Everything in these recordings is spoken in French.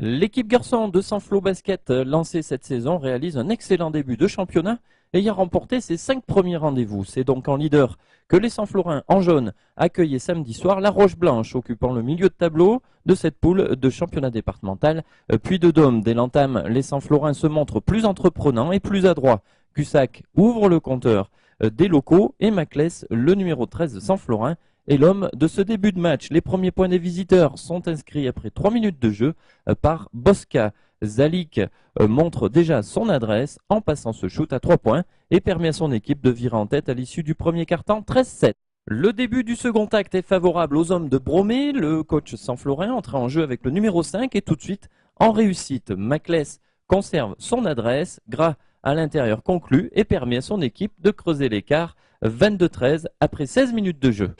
L'équipe garçon de Saint-Flour Basket lancée cette saison réalise un excellent début de championnat ayant remporté ses 5 premiers rendez-vous. C'est donc en leader que les Saint-Flourins en jaune accueillaient samedi soir la Roche Blanche occupant le milieu de tableau de cette poule de championnat départemental. Puis de Dôme, dès l'entame, les Saint-Flourins se montrent plus entreprenants et plus adroits. Cussac ouvre le compteur des locaux et Maclès, le numéro 13 de Saint-Florin, est l'homme de ce début de match. Les premiers points des visiteurs sont inscrits après 3 minutes de jeu par Bosca. Zalik montre déjà son adresse en passant ce shoot à 3 points et permet à son équipe de virer en tête à l'issue du premier quart-temps 13-7. Le début du second acte est favorable aux hommes de Bromé. Le coach Saint-Florin entré en jeu avec le numéro 5 et tout de suite en réussite. Maclès conserve son adresse. Gras à l'intérieur conclut et permet à son équipe de creuser l'écart 22-13 après 16 minutes de jeu.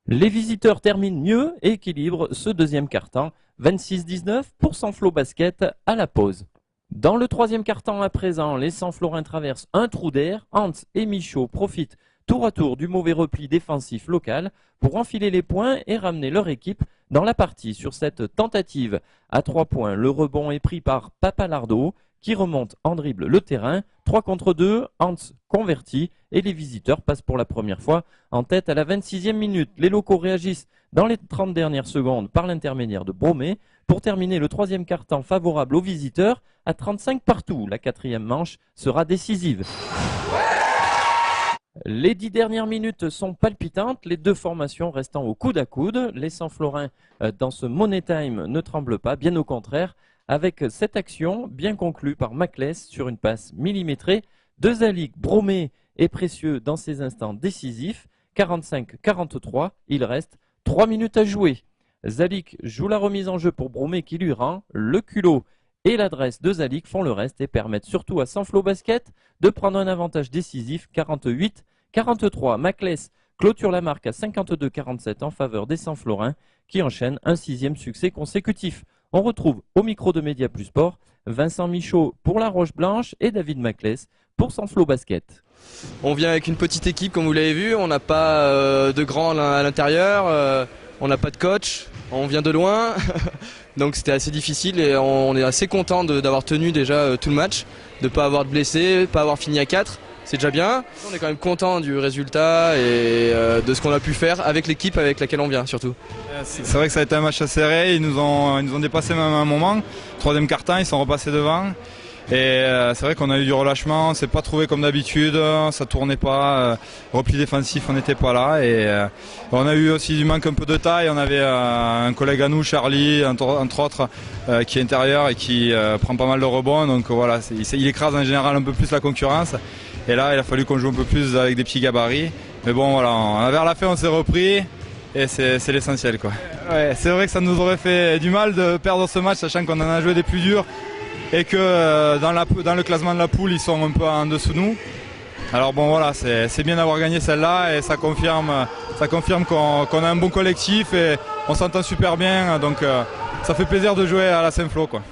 Les visiteurs terminent mieux et équilibrent ce deuxième quart-temps, 26-19 pour Saint-Flour Basket à la pause. Dans le troisième quart-temps à présent, les Saint-Florins traversent un trou d'air. Hans et Michaud profitent tour à tour du mauvais repli défensif local pour enfiler les points et ramener leur équipe dans la partie. Sur cette tentative à 3 points, le rebond est pris par Papalardo qui remonte en dribble le terrain. 3 contre 2, Hans converti et les visiteurs passent pour la première fois en tête à la 26e minute. Les locaux réagissent dans les 30 dernières secondes par l'intermédiaire de Bromé pour terminer le troisième quart-temps favorable aux visiteurs à 35 partout. La quatrième manche sera décisive. Les 10 dernières minutes sont palpitantes, les deux formations restant au coude à coude. Les Saint-Florins dans ce Money Time ne tremblent pas, bien au contraire, avec cette action bien conclue par Maclès sur une passe millimétrée de Zalik. Bromé est précieux dans ces instants décisifs. 45-43, il reste 3 minutes à jouer. Zalik joue la remise en jeu pour Bromé qui lui rend. Le culot et l'adresse de Zalik font le reste et permettent surtout à Saint-Flour Basket de prendre un avantage décisif 48-43. Maclès clôture la marque à 52-47 en faveur des Saint-Florins qui enchaînent un 6e succès consécutif. On retrouve au micro de Média Plus Sport Vincent Michaud pour la Roche Blanche et David Maclès pour Saint-Flour Basket. On vient avec une petite équipe comme vous l'avez vu, on n'a pas de grand à l'intérieur, on n'a pas de coach, on vient de loin, donc c'était assez difficile et on est assez content d'avoir tenu déjà tout le match, de ne pas avoir de blessés, de ne pas avoir fini à 4. C'est déjà bien. On est quand même content du résultat et de ce qu'on a pu faire avec l'équipe avec laquelle on vient surtout. C'est vrai que ça a été un match assez serré, ils nous ont dépassé même à un moment. Troisième quart-temps, ils sont repassés devant. Et c'est vrai qu'on a eu du relâchement, on s'est pas trouvé comme d'habitude, ça tournait pas, repli défensif on n'était pas là et on a eu aussi du manque un peu de taille, on avait un collègue à nous, Charlie, entre autres, qui est intérieur et qui prend pas mal de rebonds, donc voilà, il écrase en général un peu plus la concurrence et là il a fallu qu'on joue un peu plus avec des petits gabarits, mais bon voilà, vers la fin on s'est repris. Et c'est l'essentiel quoi. Ouais, c'est vrai que ça nous aurait fait du mal de perdre ce match sachant qu'on en a joué des plus durs et que dans le classement de la poule ils sont un peu en dessous de nous. Alors bon voilà, c'est bien d'avoir gagné celle-là et ça confirme qu'on a un bon collectif et on s'entend super bien, donc ça fait plaisir de jouer à la Saint-Flour quoi.